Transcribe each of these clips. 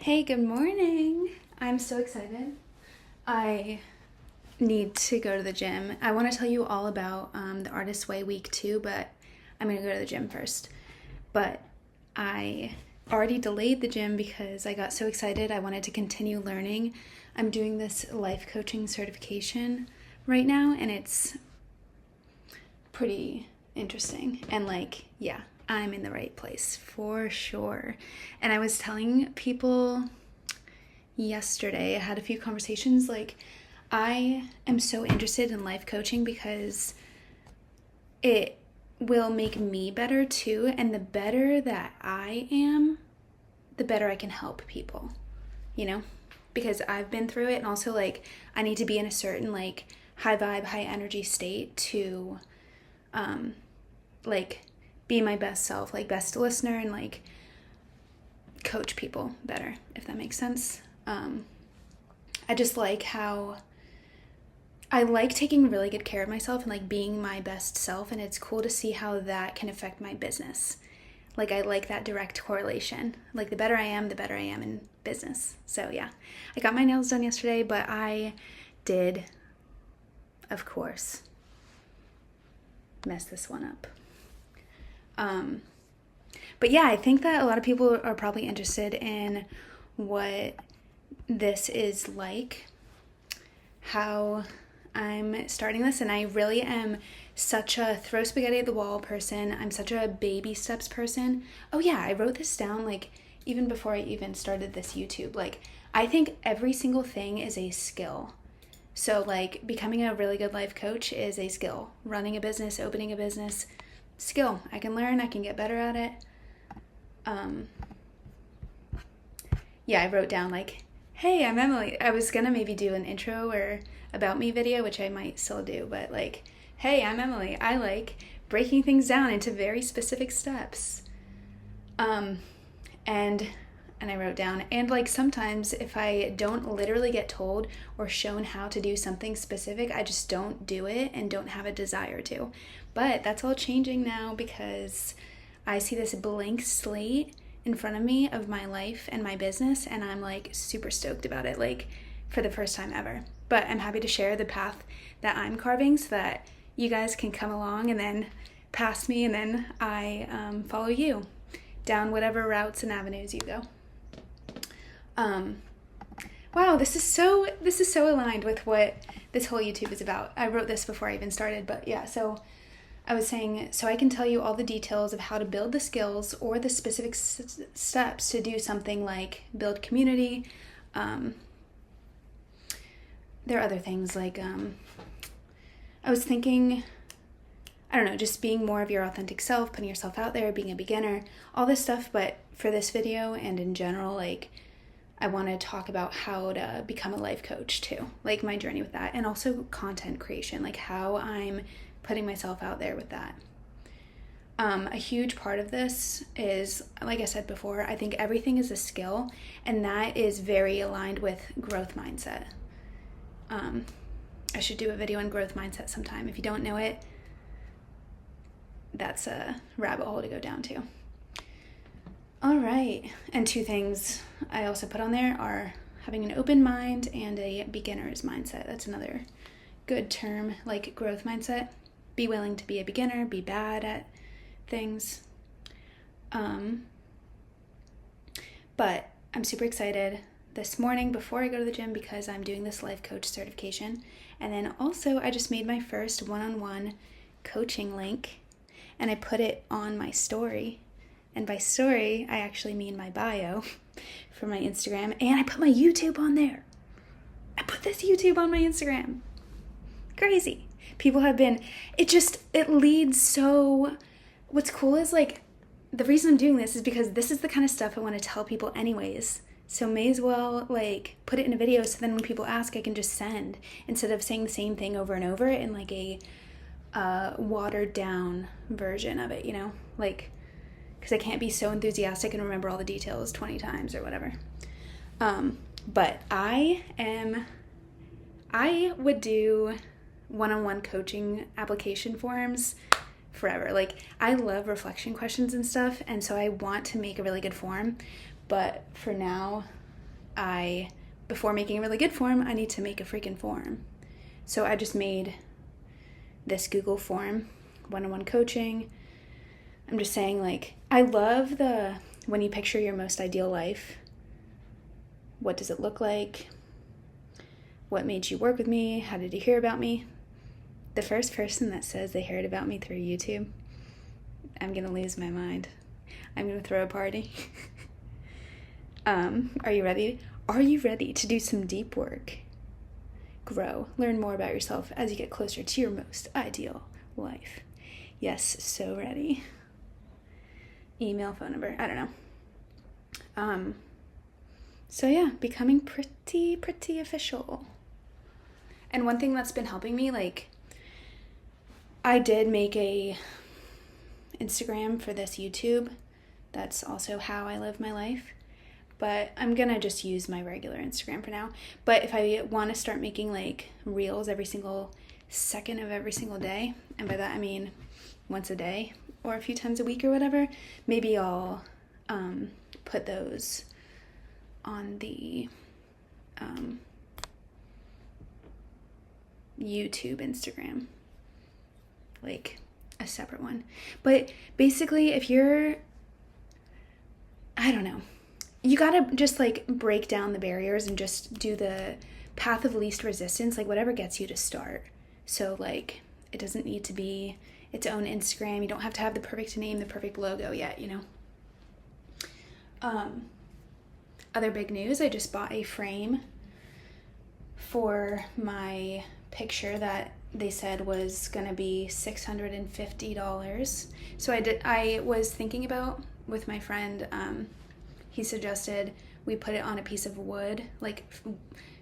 Hey, good morning. I'm so excited. I need to go to the gym. I want to tell you all about the Artist Way week 2, but I'm going to go to the gym first. But I already delayed the gym because I got so excited. I wanted to continue learning. I'm doing this life coaching certification right now, and it's pretty interesting. And I'm in the right place for sure. And I was telling people yesterday, I had a few conversations, I am so interested in life coaching because it will make me better too. And the better that I am, the better I can help people, because I've been through it. And also I need to be in a certain high vibe, high energy state to be my best self, best listener, and coach people better, if that makes sense. I just like how I like taking really good care of myself and being my best self, and it's cool to see how that can affect my business. I like that direct correlation. The better I am, the better I am in business. So yeah, I got my nails done yesterday, but I did, of course, mess this one up. But yeah, I think that a lot of people are probably interested in what this is like, how I'm starting this, and I really am such a throw spaghetti at the wall person. I'm such a baby steps person. Oh yeah, I wrote this down even before I even started this YouTube. I think every single thing is a skill. So becoming a really good life coach is a skill. Running a business, opening a business, skill. I can learn, I can get better at it. I wrote down hey, I'm Emily. I was gonna maybe do an intro or about me video, which I might still do, but hey, I'm Emily. I like breaking things down into very specific steps. And I wrote down, and sometimes if I don't literally get told or shown how to do something specific, I just don't do it and don't have a desire to. But that's all changing now because I see this blank slate in front of me of my life and my business, and I'm super stoked about it, for the first time ever. But I'm happy to share the path that I'm carving so that you guys can come along and then pass me, and then I follow you down whatever routes and avenues you go. Wow, this is so aligned with what this whole YouTube is about. I wrote this before I even started, but yeah, so I was saying, so I can tell you all the details of how to build the skills or the specific steps to do something like build community. There are other things I was thinking, I don't know, just being more of your authentic self, putting yourself out there, being a beginner, all this stuff. But for this video and in general, I want to talk about how to become a life coach too, my journey with that, and also content creation, how I'm putting myself out there with that. A huge part of this is, like I said before, I think everything is a skill, and that is very aligned with growth mindset. I should do a video on growth mindset sometime. If you don't know it, that's a rabbit hole to go down to. All right, and 2 things I also put on there are having an open mind and a beginner's mindset. That's another good term, growth mindset. Be willing to be a beginner, be bad at things. But I'm super excited this morning before I go to the gym because I'm doing this life coach certification. And then also I just made my first one-on-one coaching link, and I put it on my story. And by story, I actually mean my bio for my Instagram. And I put my YouTube on there. I put this YouTube on my Instagram. Crazy. People have been, it leads so, what's cool is the reason I'm doing this is because this is the kind of stuff I want to tell people anyways. So may as well put it in a video so then when people ask, I can just send instead of saying the same thing over and over in a watered down version of it, because I can't be so enthusiastic and remember all the details 20 times or whatever. But I would do one-on-one coaching application forms forever. I love reflection questions and stuff, and so I want to make a really good form. But for now, before making a really good form, I need to make a freaking form. So I just made this Google form, one-on-one coaching. I'm just saying, like, I love when you picture your most ideal life. What does it look like? What made you work with me? How did you hear about me? The first person that says they heard about me through YouTube, I'm going to lose my mind. I'm going to throw a party. Are you ready? Are you ready to do some deep work? Grow. Learn more about yourself as you get closer to your most ideal life. Yes, so ready. Email, phone number, I don't know. So yeah, becoming pretty official. And one thing that's been helping me, like, I did make a Instagram for this YouTube. That's also how I live my life. But I'm gonna just use my regular Instagram for now. But if I want to start making like reels every single second of every single day, and by that I mean once a day or a few times a week or whatever, maybe I'll put those on the YouTube Instagram, like a separate one. But basically, if you're, I don't know, you gotta just like break down the barriers and just do the path of least resistance, like whatever gets you to start. So like, it doesn't need to be its own Instagram. You don't have to have the perfect name, the perfect logo yet, you know. Other big news, I just bought a frame for my picture that they said was gonna be $650. So I was thinking about with my friend, he suggested we put it on a piece of wood, like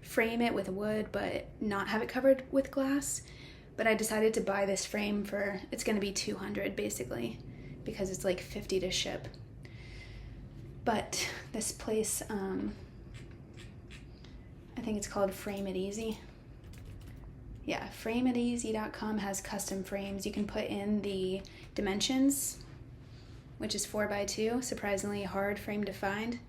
frame it with wood, but not have it covered with glass. But I decided to buy this frame for, it's gonna be $200 basically, because it's like $50 to ship. But this place, I think it's called Frame It Easy. Yeah, frameiteasy.com has custom frames. You can put in the dimensions, which is 4x2, surprisingly hard frame to find.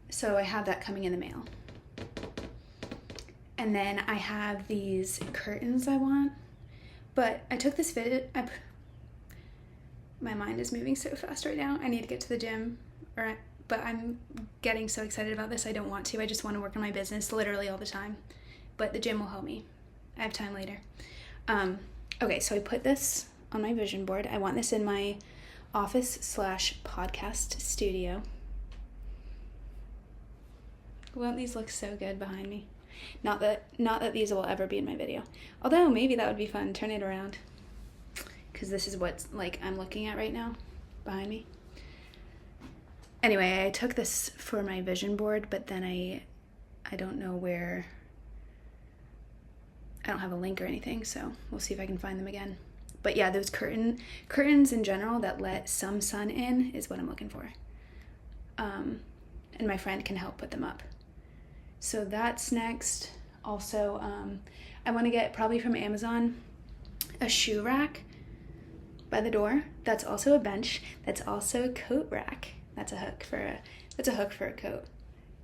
So I have that coming in the mail. And then I have these curtains I want, but I took this video, my mind is moving so fast right now. I need to get to the gym, but I'm getting so excited about this. I don't want to. I just want to work on my business literally all the time. But the gym will help me. I have time later. Okay, so I put this on my vision board. I want this in my office/podcast studio. Won't these look so good behind me? Not that these will ever be in my video. Although maybe that would be fun. Turn it around. Because this is what like I'm looking at right now behind me. Anyway, I took this for my vision board, but then I don't know where. I don't have a link or anything, so we'll see if I can find them again. But yeah, those curtains in general that let some sun in is what I'm looking for. And my friend can help put them up. So that's next. Also, I want to get probably from Amazon a shoe rack by the door. That's also a bench. That's also a coat rack. That's a hook for a coat.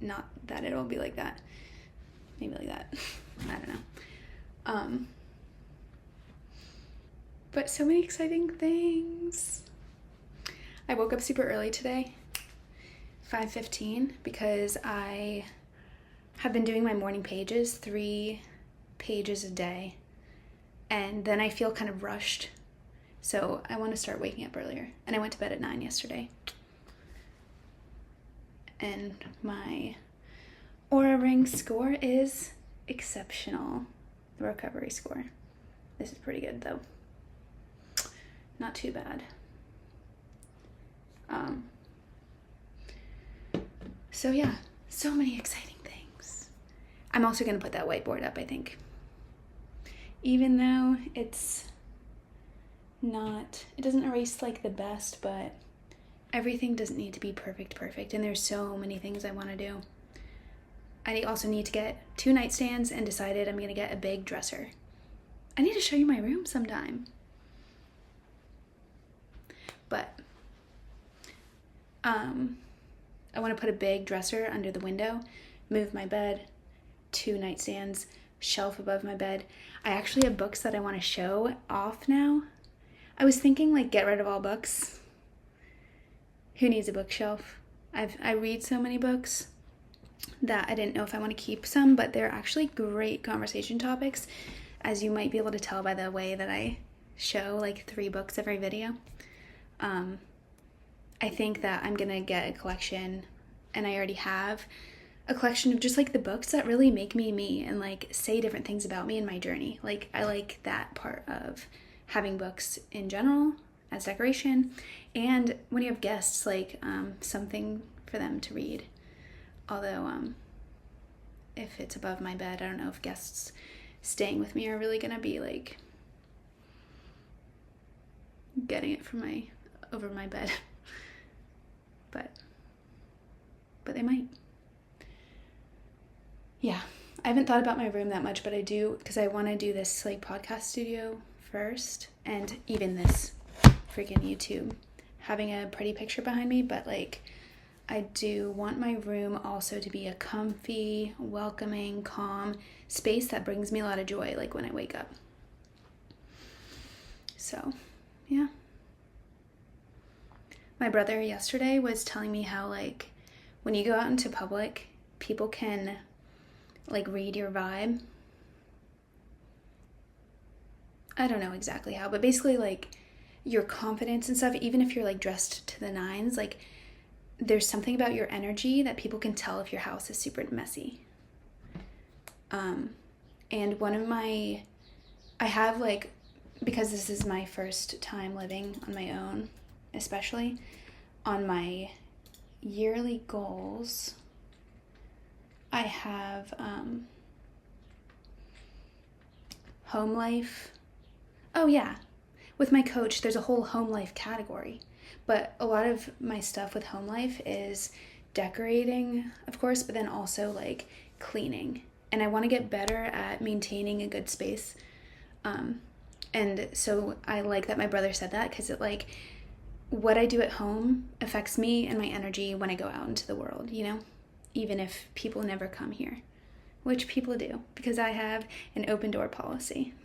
Not that it'll be like that. Maybe like that. I don't know. But so many exciting things. I woke up super early today, 5:15, because I have been doing my morning pages, 3 pages a day, and then I feel kind of rushed. So I want to start waking up earlier. And I went to bed at 9 yesterday. And my Oura Ring score is exceptional. The recovery score. This is pretty good though. Not too bad. So yeah, so many exciting things. I'm also going to put that whiteboard up, I think. Even though it doesn't erase like the best, but everything doesn't need to be perfect, and there's so many things I want to do. I also need to get 2 nightstands and decided I'm going to get a big dresser. I need to show you my room sometime. But I want to put a big dresser under the window, move my bed, 2 nightstands, shelf above my bed. I actually have books that I want to show off now. I was thinking like get rid of all books. Who needs a bookshelf? I read so many books that I didn't know if I want to keep some, but they're actually great conversation topics, as you might be able to tell by the way that I show like 3 books every video. I think that I'm gonna get a collection, and I already have a collection of just like the books that really make me me and like say different things about me and my journey. Like I like that part of having books in general as decoration, and when you have guests, like something for them to read. Although if it's above my bed, I don't know if guests staying with me are really gonna be like getting it from over my bed. But they might. Yeah, I haven't thought about my room that much, but I do, because I want to do this like podcast studio first, and even this freaking YouTube, having a pretty picture behind me. But like I do want my room also to be a comfy, welcoming, calm space that brings me a lot of joy, like when I wake up. So yeah. My brother yesterday was telling me how like when you go out into public, people can like read your vibe. I don't know exactly how, but basically like your confidence and stuff, even if you're like dressed to the nines, like there's something about your energy that people can tell if your house is super messy. And I have like, because this is my first time living on my own, especially on my yearly goals, I have home life. Oh yeah, with my coach there's a whole home life category, but a lot of my stuff with home life is decorating, of course, but then also like cleaning, and I want to get better at maintaining a good space. And so I like that my brother said that, because it like what I do at home affects me and my energy when I go out into the world, you know, even if people never come here, which people do, because I have an open door policy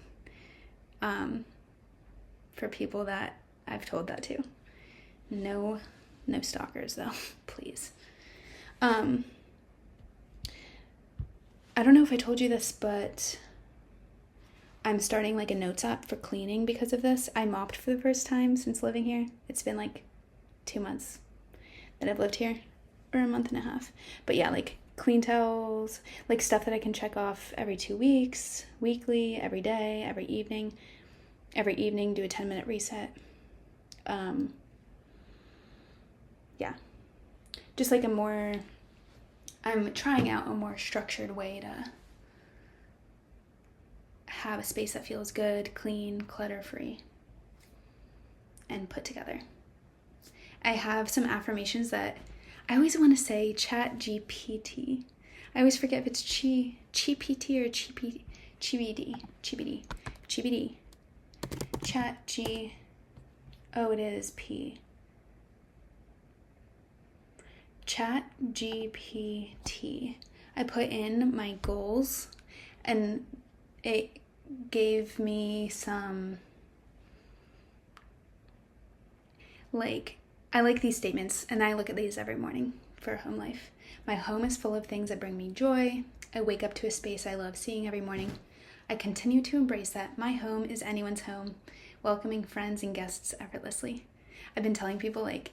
for people that I've told that to. No stalkers though, please. I don't know if I told you this, but I'm starting like a notes app for cleaning because of this. I mopped for the first time since living here. It's been like 2 months that I've lived here, or a month and a half. But yeah, like clean towels, like stuff that I can check off every 2 weeks, weekly, every day, every evening. Every evening, do a 10-minute reset. Yeah, just like I'm trying out a more structured way to have a space that feels good, clean, clutter-free, and put together. I have some affirmations that I always want to say chat GPT. I always forget if it's GPT or GBD. Chat G. Oh, it is P. Chat GPT. I put in my goals, and it gave me some, like, I like these statements, and I look at these every morning for home life. My home is full of things that bring me joy. I wake up to a space I love seeing every morning. I continue to embrace that my home is anyone's home, welcoming friends and guests effortlessly. I've been telling people, like,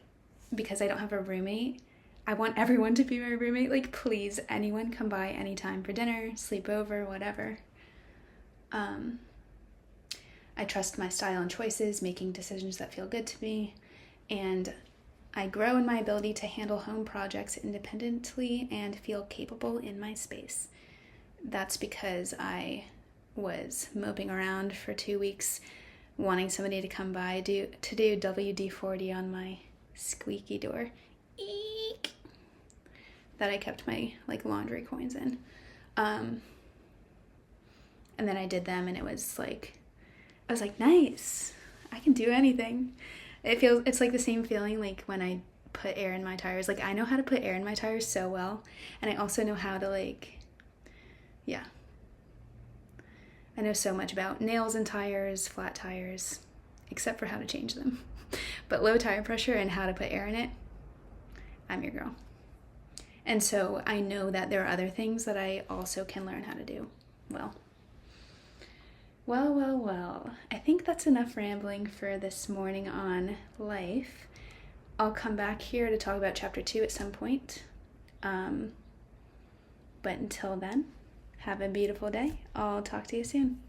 because I don't have a roommate, I want everyone to be my roommate. Like, please, anyone come by anytime for dinner, sleep over, whatever. I trust my style and choices, making decisions that feel good to me, and I grow in my ability to handle home projects independently and feel capable in my space. That's because I was moping around for 2 weeks, wanting somebody to come by to do WD-40 on my squeaky door. Eek! That I kept my like laundry coins in. And then I did them, and it was like, I was like, nice, I can do anything. It's like the same feeling like when I put air in my tires. Like, I know how to put air in my tires so well, and I also know how to, like, yeah. I know so much about nails in tires, flat tires, except for how to change them. But low tire pressure and how to put air in it, I'm your girl. And so I know that there are other things that I also can learn how to do well. Well. I think that's enough rambling for this morning on life. I'll come back here to talk about chapter 2 at some point. But until then, have a beautiful day. I'll talk to you soon.